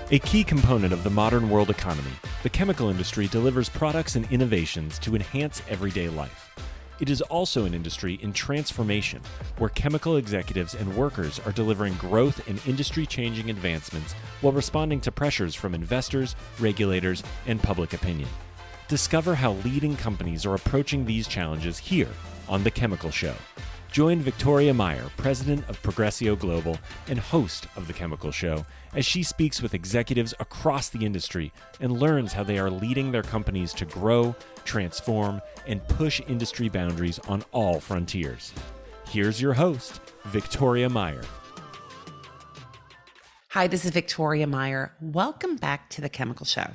A key component of the modern world economy, the chemical industry delivers products and innovations to enhance everyday life. It is also an industry in transformation, where chemical executives and workers are delivering growth and industry-changing advancements while responding to pressures from investors, regulators, and public opinion. Discover how leading companies are approaching these challenges here on The Chemical Show. Join Victoria Meyer, president of Progressio Global and host of The Chemical Show, as she speaks with executives across the industry and learns how they are leading their companies to grow, transform, and push industry boundaries on all frontiers. Here's your host, Victoria Meyer. Hi, this is Victoria Meyer. Welcome back to The Chemical Show.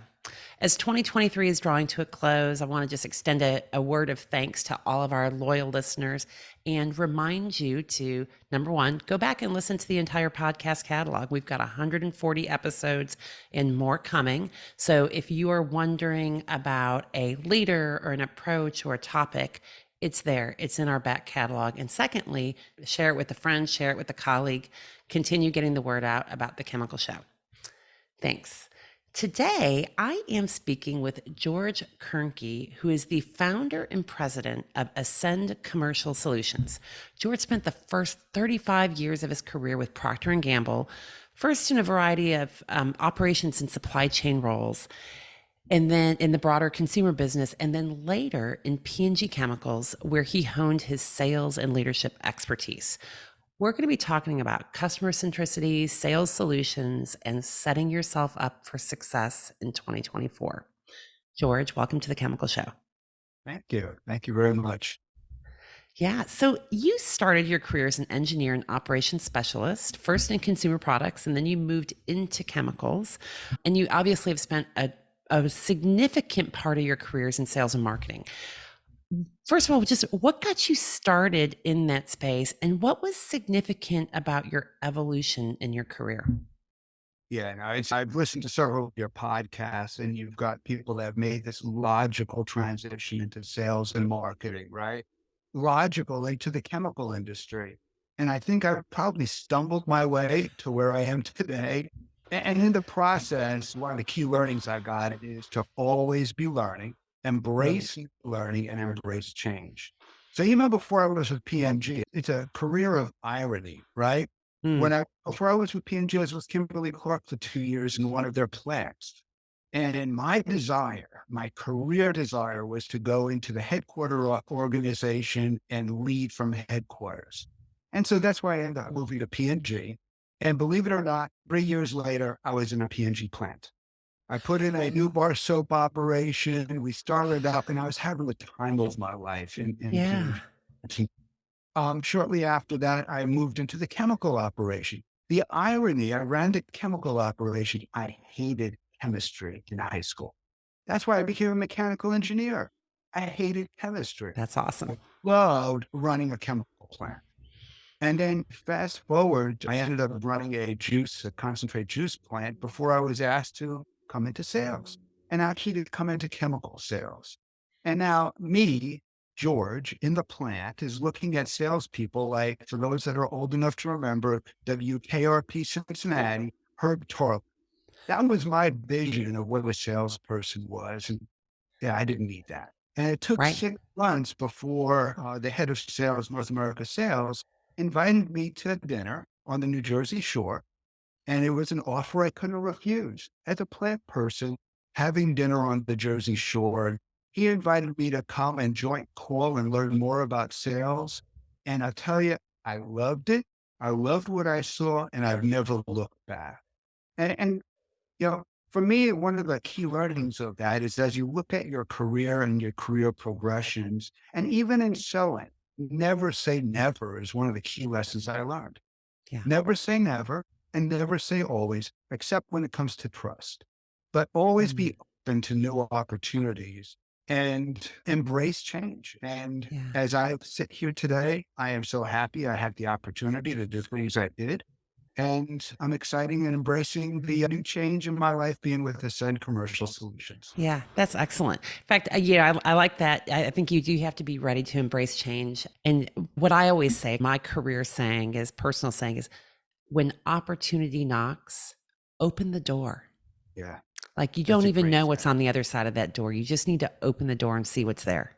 As 2023 is drawing to a close, I want to just extend a word of thanks to all of our loyal listeners and remind you to, number one, go back and listen to the entire podcast catalog. We've got 140 episodes and more coming. So if you are wondering about a leader or an approach or a topic, it's there. It's in our back catalog. And secondly, share it with a friend, share it with a colleague, continue getting the word out about The Chemical Show. Thanks. Today, I am speaking with George Koehnke, who is the founder and president of Ascend Commercial Solutions. George spent the first 35 years of his career with Procter & Gamble, first in a variety of operations and supply chain roles, and then in the broader consumer business, and then later in P&G Chemicals, where he honed his sales and leadership expertise. We're going to be talking about customer centricity, sales solutions, and setting yourself up for success in 2024. George, welcome to The Chemical Show. Thank you. Thank you very much. Yeah. So you started your career as an engineer and operations specialist, first in consumer products, and then you moved into chemicals. And you obviously have spent a significant part of your careers in sales and marketing. First of all, just what got you started in that space and what was significant about your evolution in your career? Yeah, I've listened to several of your podcasts, and you've got people that have made this logical transition into sales and marketing, right? Logical into the chemical industry. And I think I've probably stumbled my way to where I am today. And in the process, one of the key learnings I got is to always be learning. Embrace learning and embrace change. So even before I was with P&G, it's a career of irony, right? Before I was with P&G, I was with Kimberly-Clark for 2 years in one of their plants. And my career desire was to go into the headquarter organization and lead from headquarters. And so that's why I ended up moving to P&G. And believe it or not, 3 years later, I was in a P&G plant. I put in a new bar soap operation. We started up, and I was having the time of my life. Shortly after that, I moved into the chemical operation. The irony, I ran the chemical operation. I hated chemistry in high school. That's why I became a mechanical engineer. I hated chemistry. That's awesome. I loved running a chemical plant. And then fast forward, I ended up running a concentrate juice plant before I was asked to come into sales and actually to come into chemical sales. And now me, George, in the plant is looking at salespeople like, for those that are old enough to remember, WKRP Cincinnati, Herb Torley. That was my vision of what a salesperson was. And yeah, I didn't need that. And it took 6 months before the head of sales, North America sales, invited me to dinner on the New Jersey shore. And it was an offer I couldn't refuse. As a plant person, having dinner on the Jersey shore, he invited me to come and join call and learn more about sales. And I'll tell you, I loved it. I loved what I saw, and I've never looked back. And for me, one of the key learnings of that is as you look at your career and your career progressions, and even in selling, never say never is one of the key lessons I learned. Yeah. Never say never. And never say always, except when it comes to trust, but always be open to new opportunities and embrace change. And as I sit here today, I am so happy I had the opportunity to do things I did. And I'm excited and embracing the new change in my life being with Ascend Commercial Solutions. Yeah, that's excellent. In fact, I like that. I think you do have to be ready to embrace change. And what I always say, my career saying is, personal saying is, when opportunity knocks, open the door. Yeah, Like you that's don't a even great know what's saying. on the other side of that door. You just need to open the door and see what's there.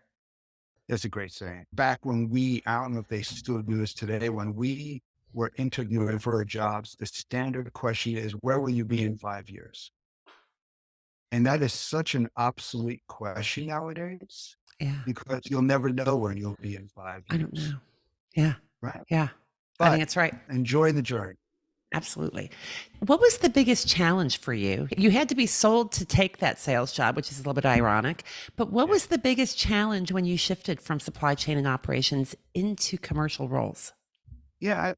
That's a great saying. Back when I don't know if they still do this today, when we were interviewing for our jobs, the standard question is, where will you be in 5 years? And that is such an obsolete question nowadays Yeah. because you'll never know where you'll be in five I don't years, know. Yeah. right? Yeah. I think But that's right. enjoy the journey. Absolutely. What was the biggest challenge for you? You had to be sold to take that sales job, which is a little bit ironic. But what Yeah. was the biggest challenge when you shifted from supply chain and operations into commercial roles? Yeah.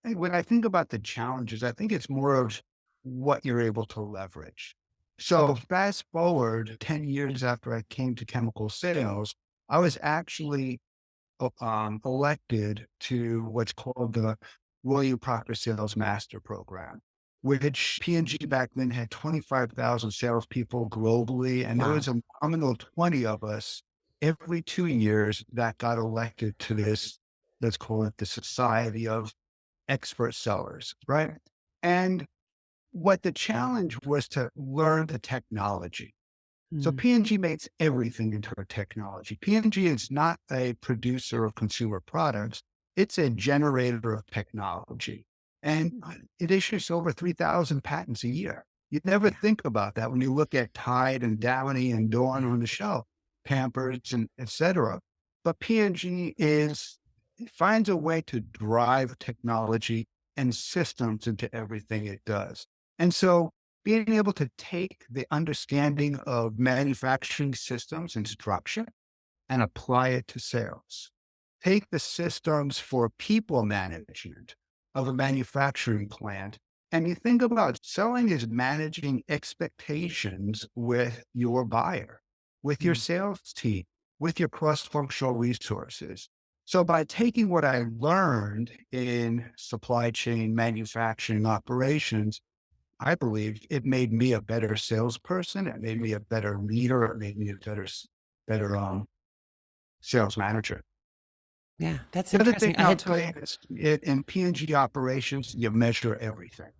When I think about the challenges, I think it's more of what you're able to leverage. So fast forward 10 years after I came to chemical sales, I was actually elected to what's called the William Proctor Sales Master Program, which P&G back then had 25,000 salespeople globally, and there Wow. was a nominal 20 of us every 2 years that got elected to this, let's call it the Society of Expert Sellers, right? And what the challenge was to learn the technology. So Mm, P&G makes everything into a technology. P&G is not a producer of consumer products. It's a generator of technology. And it issues over 3,000 patents a year. You'd never yeah. think about that when you look at Tide and Downy and Dawn Yeah. on the shelf, Pampers and et cetera. But P&G it finds a way to drive technology and systems into everything it does. And so being able to take the understanding of manufacturing systems and structure and apply it to sales. Take the systems for people management of a manufacturing plant, and you think about selling is managing expectations with your buyer, with your Mm, sales team, with your cross-functional resources. So by taking what I learned in supply chain manufacturing operations, I believe it made me a better salesperson. It made me a better leader. It made me a better sales manager. yeah. That's The other interesting. thing I I'll had, tell you is in P&G operations, you measure everything.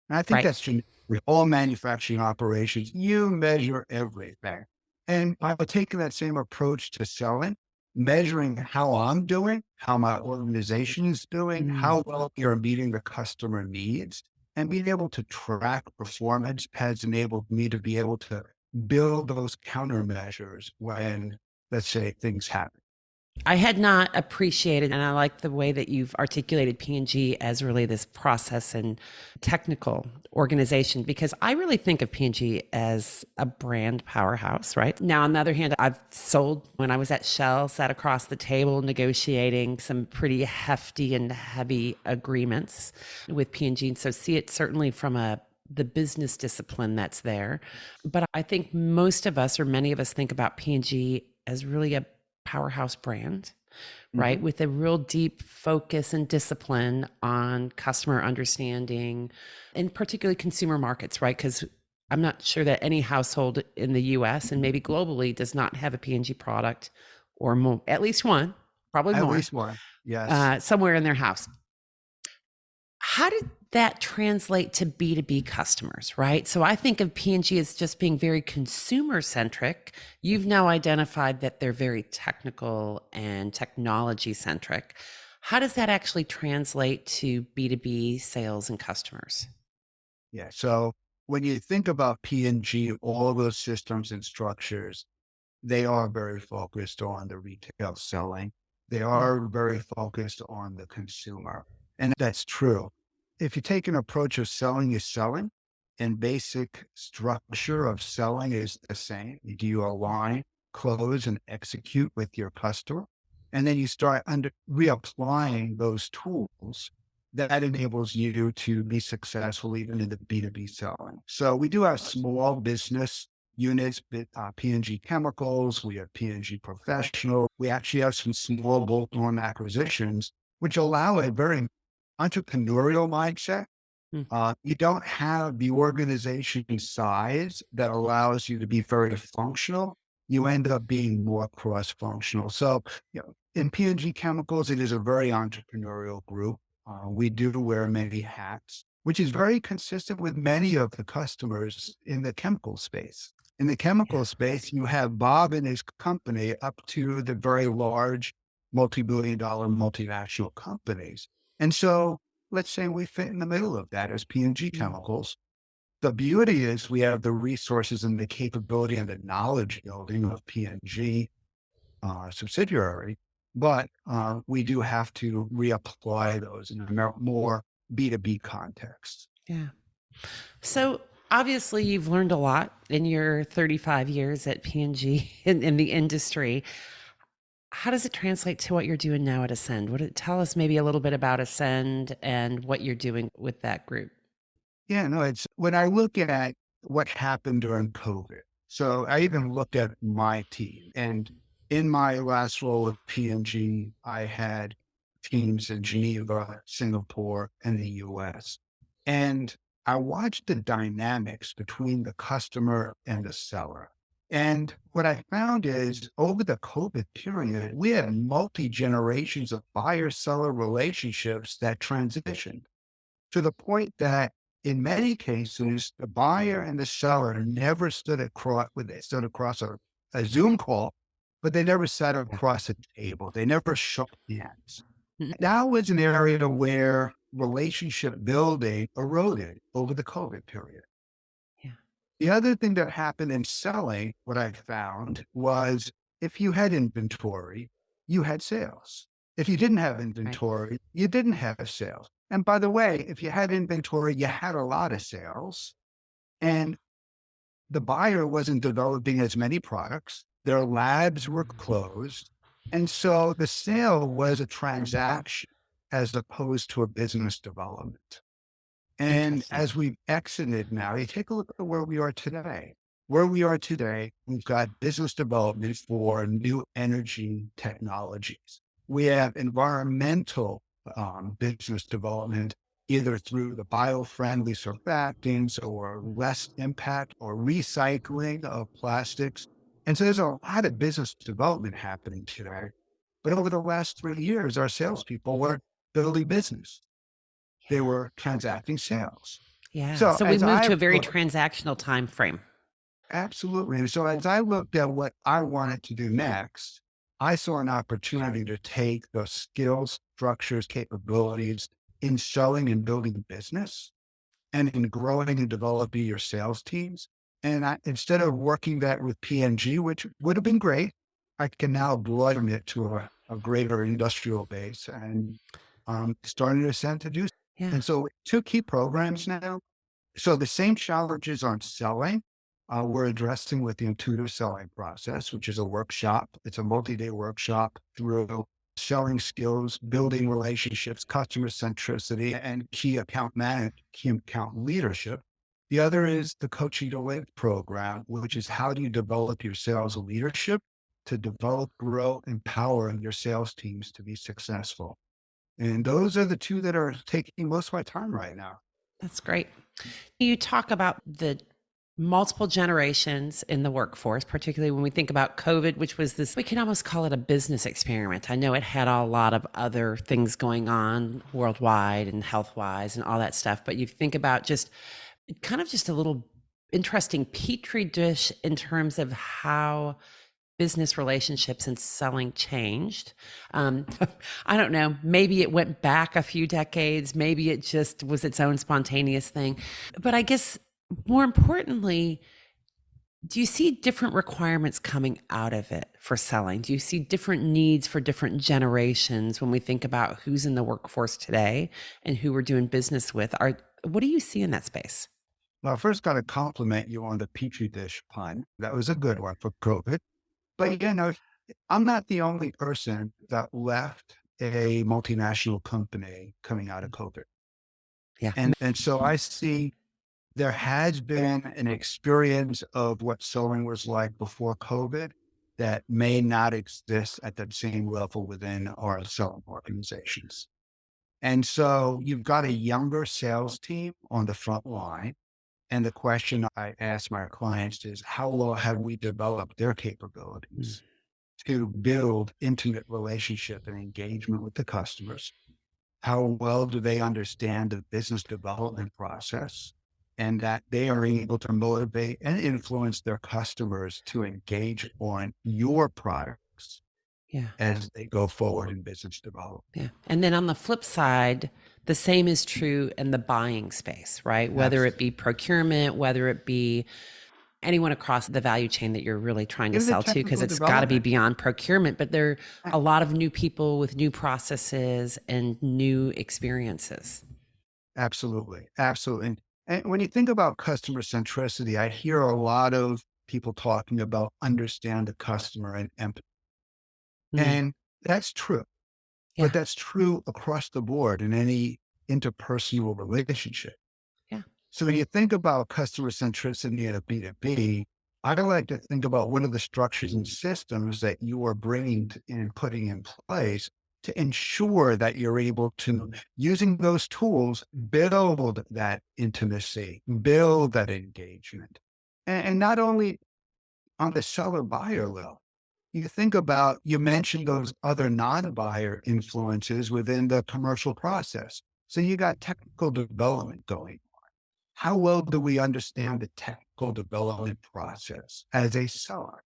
And I think right. that's true with all manufacturing operations. You measure everything. And by taking that same approach to selling, measuring how I'm doing, how my organization is doing, Mm. how well you're meeting the customer needs, and being able to track performance has enabled me to be able to build those countermeasures when, let's say, things happen. I had not appreciated, and I like the way that you've articulated P&G as really this process and technical organization, because I really think of P&G as a brand powerhouse, right? Now, on the other hand, I've sold when I was at Shell, sat across the table negotiating some pretty hefty and heavy agreements with P&G. And so see it certainly from the business discipline that's there. But I think most of us, or many of us, think about P&G as really a powerhouse brand, right? Mhm. With a real deep focus and discipline on customer understanding and particularly consumer markets, right? Because I'm not sure that any household in the US and maybe globally does not have a P&G product or more, at least one, probably At more, least one. Yes. somewhere in their house. How did that translate to B2B customers, right? So I think of P&G as just being very consumer centric. You've now identified that they're very technical and technology centric. How does that actually translate to B2B sales and customers? Yeah. So when you think about P&G, all those systems and structures, they are very focused on the retail selling. They Yeah. are very focused on the consumer. And that's true. If you take an approach of selling is selling and basic structure of selling is the same, do you align, close, and execute with your customer? And then you start reapplying those tools that enables you to be successful even in the B2B selling. So we do have small business units, P&G Chemicals, we have P&G Professional. We actually have some small bolt-on acquisitions, which allow a very entrepreneurial mindset. Mm. You don't have the organization size that allows you to be very functional. You end up being more cross-functional. So, in P&G Chemicals, it is a very entrepreneurial group. We do wear many hats. which is very consistent with many of the customers in the chemical space. In the chemical Yeah. space, you have Bob and his company up to the very large multi-billion dollar multinational companies. And so let's say we fit in the middle of that as P&G Mm. Chemicals. The beauty is we have the resources and the capability and the knowledge building of P&G subsidiary, but we do have to reapply those in a more B2B context. Yeah. So obviously you've learned a lot in your 35 years at P&G in the industry. How does it translate to what you're doing now at Ascend? Tell us maybe a little bit about Ascend and what you're doing with that group. Yeah, no, it's when I look at what happened during COVID. So I even looked at my team, and in my last role with P&G, I had teams in Geneva, Singapore, and the US. And I watched the dynamics between the customer and the seller. And what I found is over the COVID period, we had multi generations of buyer seller relationships that transitioned to the point that in many cases, the buyer and the seller never stood across a Zoom call, but they never sat Yeah. across a table. They never shook hands. Mhm. That was an area where relationship building eroded over the COVID period. Yeah. The other thing that happened in selling, what I found was if you had inventory, you had sales. If you didn't have Right. inventory, you didn't have sales. And by the way, if you had inventory, you had a lot of sales. And the buyer wasn't developing as many products. Their labs were closed. And so the sale was a transaction as opposed to a business development. And Interesting. as we've exited now, you take a look at where we are today. Where we are today, we've got business development for new energy technologies. We have environmental business development, either through the bio-friendly surfactants or less impact or recycling of plastics. And so there's a lot of business development happening today. But over the last 3 years, our salespeople were building business. They Yeah. were transacting sales. Yeah. So So we as moved I to a very look, transactional time frame. absolutely. So as I looked at what I wanted to do next, I saw an opportunity to take the skills, structures, capabilities in selling and building business and in growing and developing your sales teams. And instead of working that with PNG, which would have been great, I can now broaden it to a greater industrial base and starting to send to do. Yeah. And so two key programs now. So the same challenges on selling, we're addressing with the intuitive selling process, which is a workshop. It's a multi-day workshop through selling skills, building relationships, customer centricity, and key account leadership. The other is the coaching to live program, which is how do you develop your sales leadership to develop, grow, empower your sales teams to be successful. And those are the two that are taking most of my time right now. That's great. You talk about the multiple generations in the workforce, particularly when we think about COVID, which was this, we can almost call it a business experiment. I know it had a lot of other things going on worldwide and health wise and all that stuff, but you think about just kind of just a little interesting petri dish in terms of how business relationships and selling changed. Um, I don't know. Maybe it went back a few decades. Maybe it just was its own spontaneous thing. But I guess more importantly, do you see different requirements coming out of it for selling? Do you see different needs for different generations when we think about who's in the workforce today and who we're doing business with? What do you see in that space? Well, I first got to compliment you on the petri dish pun. That was a good one for COVID. But I'm not the only person that left a multinational company coming out of COVID. Yeah. And so I see there has been an experience of what sewing was like before COVID that may not exist at that same level within our sewing organizations. And so you've got a younger sales team on the front line. And the question I ask my clients is, how well have we developed their Mm. capabilities to build intimate relationship and engagement with the customers? How well do they understand the business development process? And that they are able to motivate and influence their customers to engage on your products Yeah. as they go forward in business development. Yeah. And then on the flip side, the same is true in the buying space, right? Whether it be procurement, whether it be anyone across the value chain that you're really trying to In the sell to, because technical it's got to be development. beyond procurement, but there are a lot of new people with new processes and new experiences. Absolutely. Absolutely. And when you think about customer centricity, I hear a lot of people talking about understand the customer and empathy. Mm, And that's true, but yeah. that's true across the board in any interpersonal relationship. Yeah. So when you think about customer centricity in a B2B, I like to think about what are the structures and systems that you are bringing and putting in place to ensure that you're able to, using those tools, build that intimacy, build that engagement. And not only on the seller buyer level, you think about, you mentioned those other non-buyer influences within the commercial process. So you got technical development going. How well do we understand the technical development process as a seller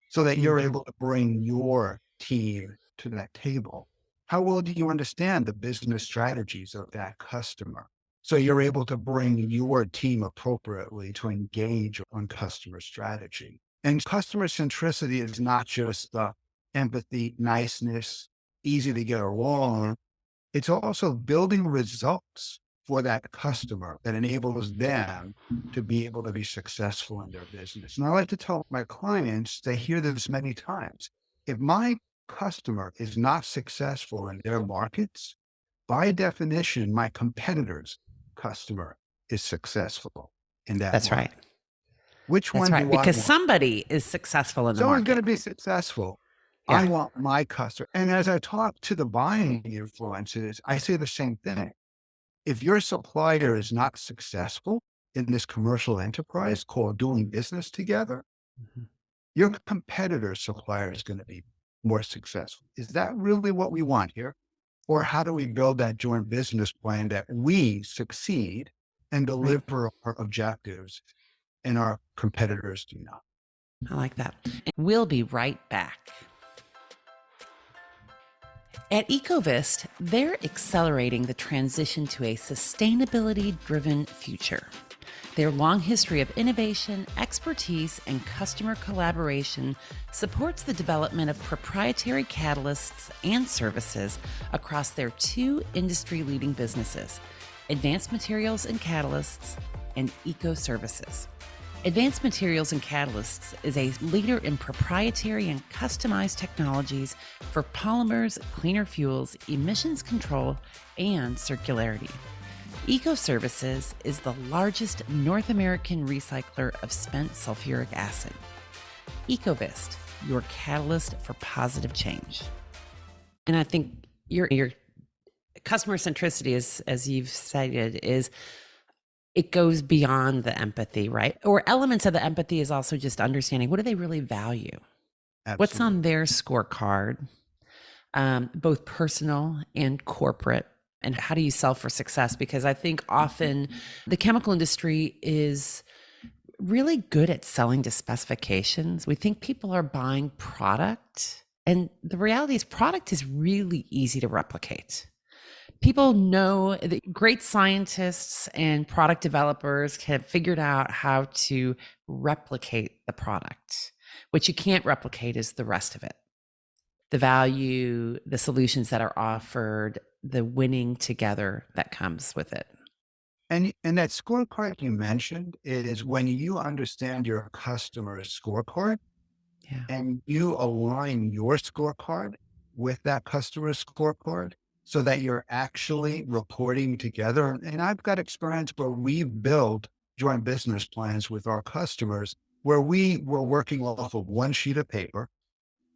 so that Mm, you're able to bring your team to that table? How well do you understand the business strategies of that customer so you're able to bring your team appropriately to engage on customer strategy? And customer centricity is not just the empathy, niceness, easy to get along. It's also building results for that customer that enables them to be able to be successful in their business. And I like to tell my clients, they hear this many times. If my customer is not successful in their markets, by definition, my competitor's customer is successful in that that's right. market. Which That's one right. do I Because want? somebody is successful in the Someone's going market. to be successful. I Yeah. want my customer. And as I talk to the buying influences, I say the same thing. If your supplier is not successful in this commercial enterprise called doing business together, Mhm. your competitor supplier is going to be more successful. Is that really what we want here? Or how do we build that joint business plan that we succeed and Right. deliver our objectives and our competitors do not? I like that. And we'll be right back. At Ecovist, they're accelerating the transition to a sustainability driven future. Their long history of innovation, expertise, and customer collaboration supports the development of proprietary catalysts and services across their two industry leading businesses, Advanced Materials and Catalysts and Eco Services. Advanced Materials and Catalysts is a leader in proprietary and customized technologies for polymers, cleaner fuels, emissions control, and circularity. Eco Services is the largest North American recycler of spent sulfuric acid. Ecovist, your catalyst for positive change. And I think your customer centricity is, as you've cited, is it goes beyond the empathy, right? Or elements of the empathy is also just understanding what do they really value? What's Absolutely. on their scorecard, both personal and corporate? And how do you sell for success? Because I think often the chemical industry is really good at selling to specifications. We think people are buying product. And the reality is, product is really easy to replicate. People know that great scientists and product developers have figured out how to replicate the product. What you can't replicate is the rest of it, the value, the solutions that are offered, the winning together that comes with it. And that scorecard you mentioned is when you understand your customer's scorecard Yeah. and you align your scorecard with that customer's scorecard so that you're actually reporting together. And I've got experience where we've built joint business plans with our customers where we were working off of one sheet of paper,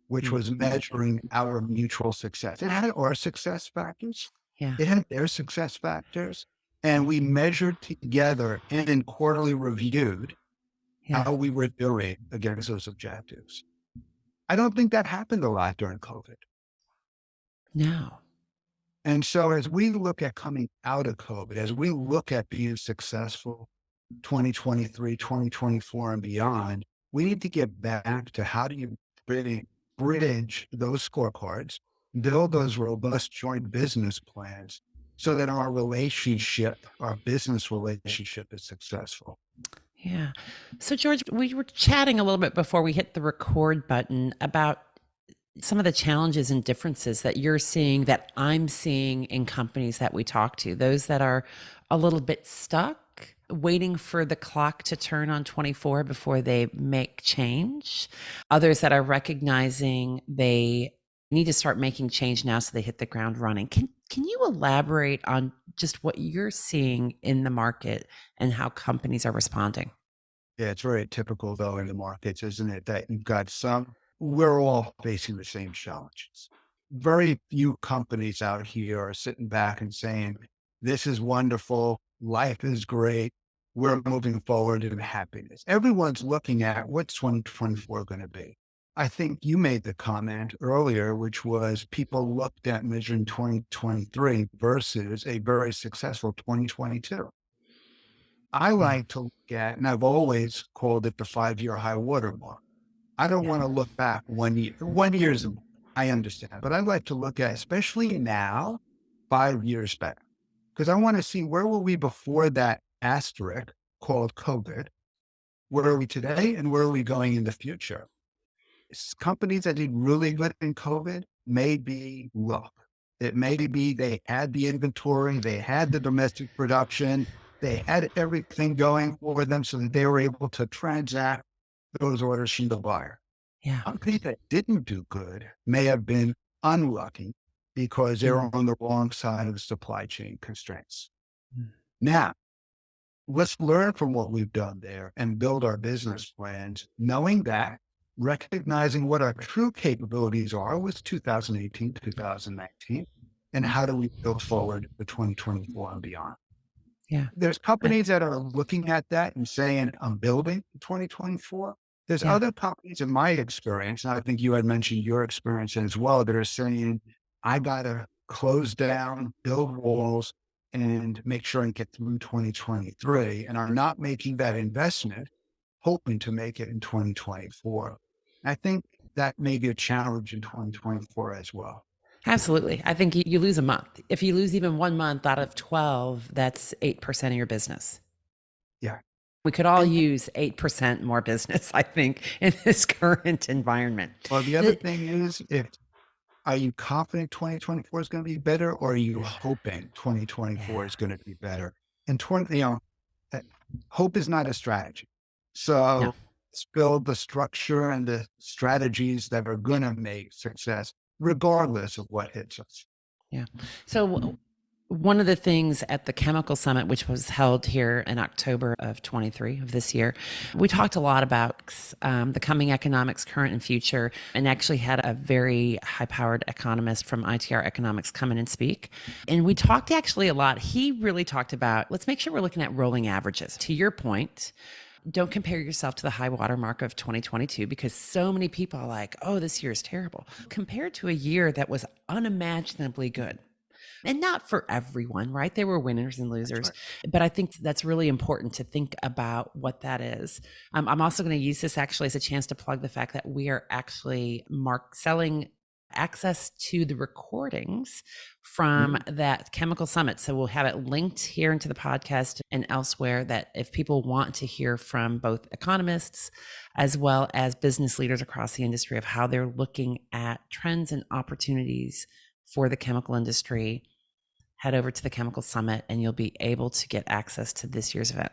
which Mm. was measuring our mutual success. It had our success factors. Yeah. It had their success factors. And we measured together and then quarterly reviewed Yeah. how we were doing against those objectives. I don't think that happened a lot during COVID. No. And so as we look at coming out of COVID, as we look at being successful 2023, 2024, and beyond, we need to get back to how do you really bridge those scorecards, build those robust joint business plans so that our relationship, our business relationship is successful. Yeah. So, George, we were chatting a little bit before we hit the record button about some of the challenges and differences that you're seeing, that I'm seeing in companies that we talk to, those that are a little bit stuck, waiting for the clock to turn on 24 before they make change, others that are recognizing they need to start making change now so they hit the ground running. Can you elaborate on just what you're seeing in the market and how companies are responding? Yeah, it's very typical though in the markets, isn't it? That you've got we're all facing the same challenges. Very few companies out here are sitting back and saying, this is wonderful. Life is great. We're moving forward in happiness. Everyone's looking at what's 2024 going to be. I think you made the comment earlier, which was people looked at measuring 2023 versus a very successful 2022. I Yeah. like to look at, and I've always called it the 5-year high water mark. I don't Yeah. want to look back 1 year. 1 year's, I understand, but I'd like to look at, especially now, 5 years back, because I want to see where were we before that asterisk called COVID? Where are we today? And where are we going in the future? Companies that did really good in COVID may be luck. It may be they had the inventory, they had the domestic production, they had everything going for them so that they were able to transact those orders from the buyer. Yeah. Companies that didn't do good may have been unlucky because they Mm, were on the wrong side of the supply chain constraints. mm. Now, let's learn from what we've done there and build our business plans, knowing that, recognizing what our true capabilities are was 2018, 2019, and how do we build forward for 2024 and beyond. Yeah. There's I- companies that are looking at that and saying, I'm building 2024. There's Yeah. other companies in my experience, and I think you had mentioned your experience as well, that are saying, I got to close down, build walls, and make sure and get through 2023, and are not making that investment, hoping to make it in 2024. I think that may be a challenge in 2024 as well. Absolutely. I think you lose a month. If you lose even 1 month out of 12, that's 8% of your business. Yeah. We could all And use 8% more business, I think, in this current environment. well, the other The- thing is, if are you confident 2024 is going to be better, or are you hoping 2024 yeah. is going to be better? And uh, hope is not a strategy. No. So let's build the structure and the strategies that are going to make success, regardless of what hits us. Yeah. So one of the things at the Chemical Summit, which was held here in October of 23 of this year, we talked a lot about the coming economics, current and future, and actually had a very high-powered economist from ITR Economics come in and speak. And we talked actually a lot. He really talked about, let's make sure we're looking at rolling averages. To your point, don't compare yourself to the high water mark of 2022, because so many people are like, oh, this year is terrible. Compared to a year that was unimaginably good. And not for everyone, right? There were winners and That's losers. right. But I think that's really important to think about what that is. I'm also going to use this actually as a chance to plug the fact that we are actually selling access to the recordings from Mm. that Chemical Summit. So we'll have it linked here into the podcast and elsewhere, that if people want to hear from both economists as well as business leaders across the industry of how they're looking at trends and opportunities for the chemical industry, head over to the Chemical Summit and you'll be able to get access to this year's event.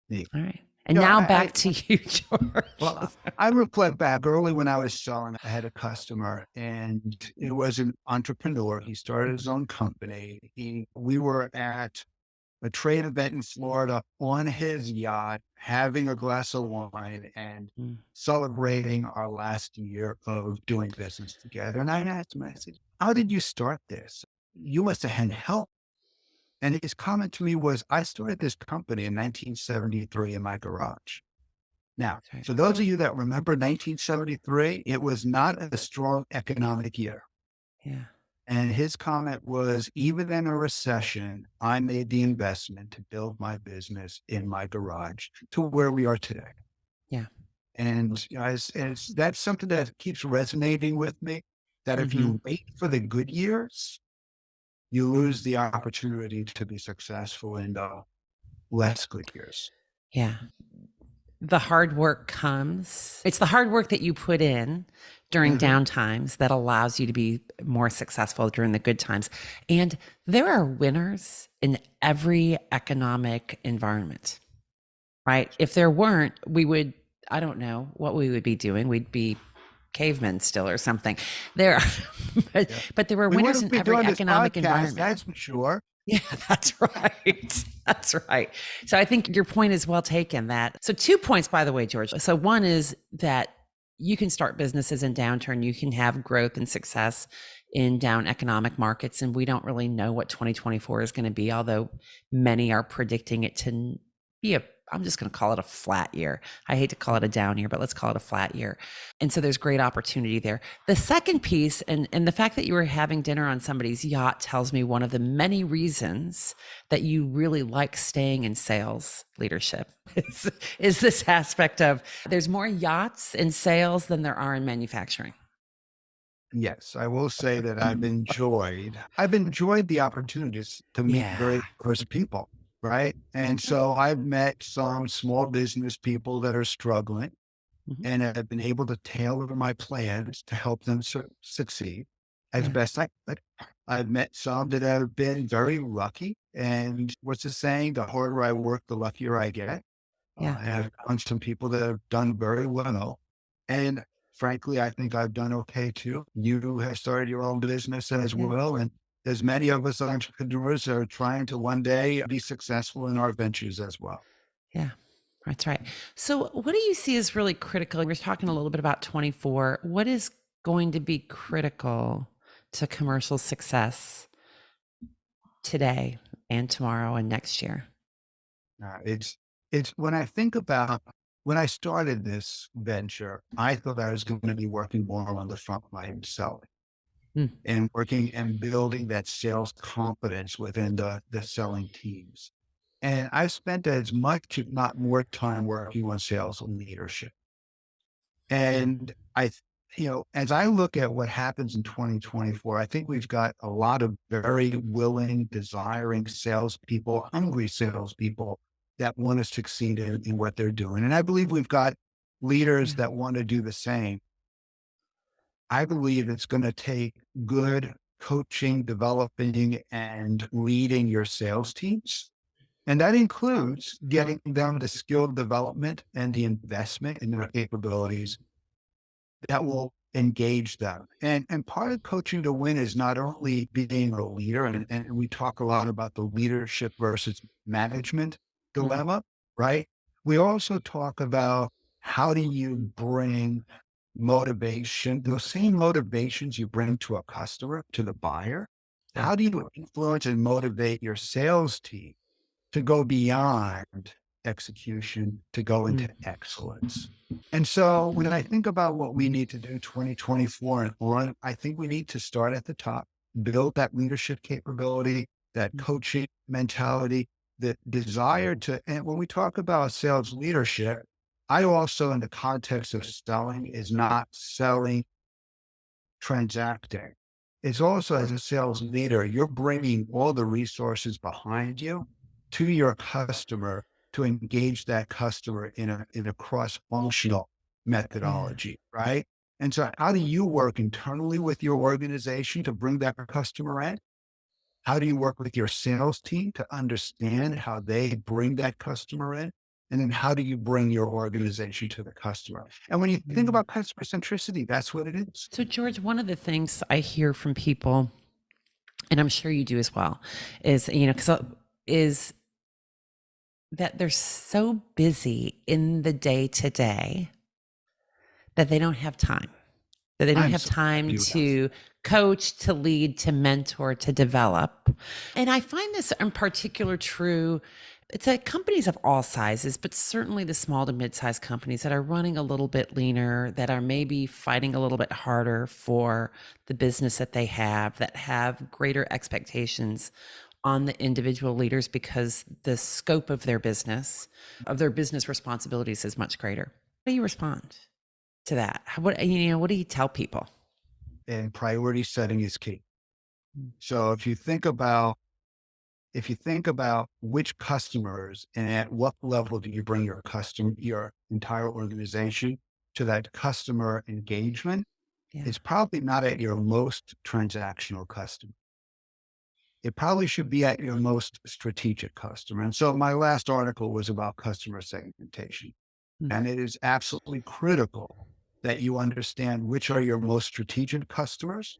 Neat. All right. And Yeah, now back to you, George. well, I reflect back early when I was selling. I had a customer, and it was an entrepreneur. He started his own company. We were at a trade event in Florida on his yacht, having a glass of wine and Mm, celebrating our last year of doing business together. And I asked him, I said, how did you start this? You must have had help. And his comment to me was, I started this company in 1973 in my garage. Now, that's right. for those of you that remember 1973, it was not a strong economic year. Yeah. And his comment was, even in a recession, I made the investment to build my business in my garage to where we are today. Yeah. And that's something that keeps resonating with me, that if Hmm. you wait for the good years, you lose the opportunity to be successful in the less good years. Yeah. The hard work comes. It's the hard work that you put in during Mhm. down times that allows you to be more successful during the good times. And there are winners in every economic environment, right? If there weren't, we would, I don't know what we would be doing. We'd be cavemen still or something. There, Yeah. but there were We winners wouldn't in be every doing this economic podcast, environment. that's for sure. Yeah, that's right. That's right. So I think your point is well taken. That so 2 points, by the way, George. So one is that you can start businesses in downturn. You can have growth and success in down economic markets, and we don't really know what 2024 is going to be. Although many are predicting it to be a, I'm just going to call it a flat year. I hate to call it a down year, but let's call it a flat year. And so there's great opportunity there. The second piece, and the fact that you were having dinner on somebody's yacht tells me one of the many reasons that you really like staying in sales leadership is this aspect of there's more yachts in sales than there are in manufacturing. Yes, I will say that I've enjoyed the opportunities to meet Yeah. very diverse people, right? And so I've met some small business people that are struggling, Mhm. and I've been able to tailor my plans to help them succeed as Yeah. best I could. I've met some that have been very lucky, and what's the saying? The harder I work, the luckier I get. Yeah. And I've found some people that have done very well. And frankly, I think I've done okay too. You have started your own business as Yeah. well. And there's many of us entrepreneurs that are trying to one day be successful in our ventures as well. Yeah. That's right. So, what do you see as really critical? We were talking a little bit about 24. What is going to be critical to commercial success today and tomorrow and next year? It's when I think about when I started this venture, I thought I was going to be working more on the front line selling Mm, and working and building that sales confidence within the selling teams. And I've spent as much, if not more time working on sales and leadership. And as I look at what happens in 2024, I think we've got a lot of very willing, desiring salespeople, hungry salespeople that want to succeed in what they're doing. And I believe we've got leaders yeah. that want to do the same. I believe it's going to take good coaching, developing, and leading your sales teams. And that includes getting them the skill development and the investment in their capabilities that will engage them. And part of coaching to win is not only being a leader, and we talk a lot about the leadership versus management Mm, dilemma, right? We also talk about how do you bring motivation, those same motivations you bring to a customer, to the buyer. yeah. How do you influence and motivate your sales team to go beyond execution, to go Mm, into excellence? And so when I think about what we need to do 2024 and on, I think we need to start at the top, build that leadership capability, that mm, coaching mentality, the desire to, and when we talk about sales leadership, I also, in the context of selling, is not selling, transacting. It's also, as a sales leader, you're bringing all the resources behind you to your customer to engage that customer in a cross-functional yeah. methodology, right? And so how do you work internally with your organization to bring that customer in? How do you work with your sales team to understand how they bring that customer in? And then how do you bring your organization to the customer? And when you think Mm. about customer centricity, that's what it is. So, George, one of the things I hear from people, and I'm sure you do as well, is, is that they're so busy in the day to day that they don't have time, that they don't I'm have so glad time you asked. to coach, to lead, to mentor, to develop. And I find this in particular true It's companies of all sizes, but certainly the small to mid-sized companies that are running a little bit leaner, that are maybe fighting a little bit harder for the business that they have, that have greater expectations on the individual leaders because the scope of their business responsibilities is much greater. How do you respond to that? What do you tell people? And priority setting is key. Mm. So if you think about which customers and at what level do you bring your entire organization to that customer engagement, Yeah. it's probably not at your most transactional customer. It probably should be at your most strategic customer. And so my last article was about customer segmentation. Mm. And it is absolutely critical that you understand which are your most strategic customers.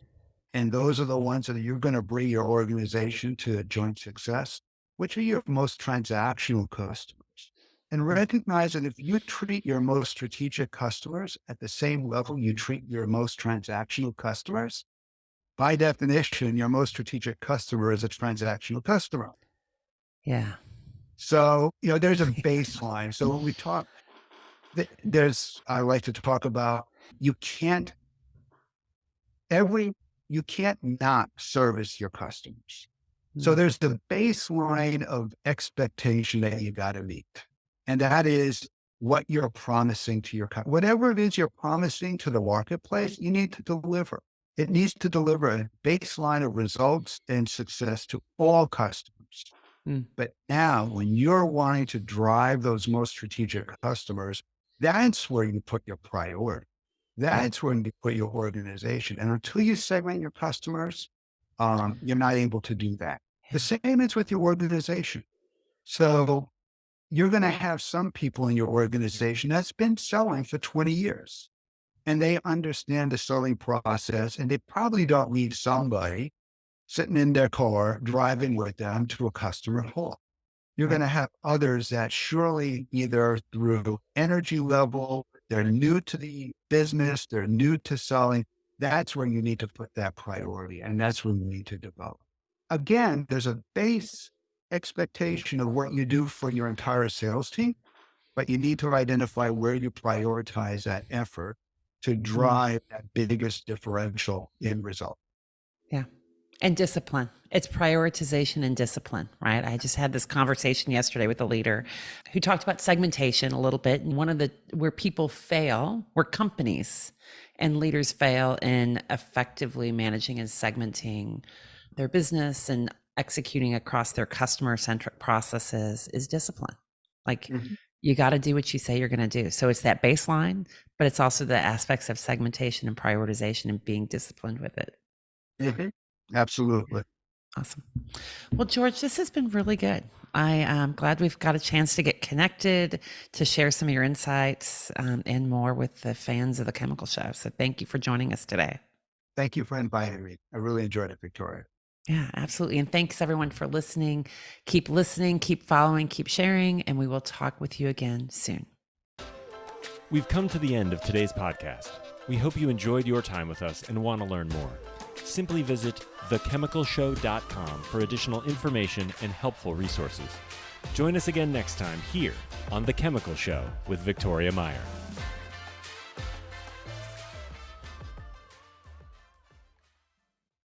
And those are the ones that you're going to bring your organization to joint success, which are your most transactional customers. And recognize that if you treat your most strategic customers at the same level you treat your most transactional customers, by definition, your most strategic customer is a transactional customer. Yeah. So, there's a baseline. So when we talk, I like to talk about, you can't not service your customers. So Mm. there's the baseline of expectation that you got to meet. And that is what you're promising to your customer. Whatever it is you're promising to the marketplace, you need to deliver. It needs to deliver a baseline of results and success to all customers. Mm. But now when you're wanting to drive those most strategic customers, that's where you put your priority. That's where you put your organization. And until you segment your customers, you're not able to do that. The same is with your organization. So you're going to have some people in your organization that's been selling for 20 years and they understand the selling process, and they probably don't need somebody sitting in their car driving with them to a customer call. You're going to have others that surely either through energy level, they're new to the business, they're new to selling. That's where you need to put that priority, and that's where you need to develop. Again, there's a base expectation of what you do for your entire sales team, but you need to identify where you prioritize that effort to drive that biggest differential in result. Yeah. And discipline. It's prioritization and discipline, right? I just had this conversation yesterday with a leader who talked about segmentation a little bit. And where people fail, where companies and leaders fail in effectively managing and segmenting their business and executing across their customer-centric processes is discipline. Like, you got to do what you say you're going to do. So it's that baseline, but it's also the aspects of segmentation and prioritization and being disciplined with it. Mm-hmm. Absolutely. Awesome. Well, George, this has been really good. I am glad we've got a chance to get connected, to share some of your insights and more with the fans of the Chemical Show. So thank you for joining us today. Thank you for inviting me. I really enjoyed it, Victoria. Yeah, absolutely. And thanks everyone for listening. Keep listening, keep following, keep sharing, and we will talk with you again soon. We've come to the end of today's podcast. We hope you enjoyed your time with us and want to learn more. Simply visit thechemicalshow.com for additional information and helpful resources. Join us again next time here on The Chemical Show with Victoria Meyer.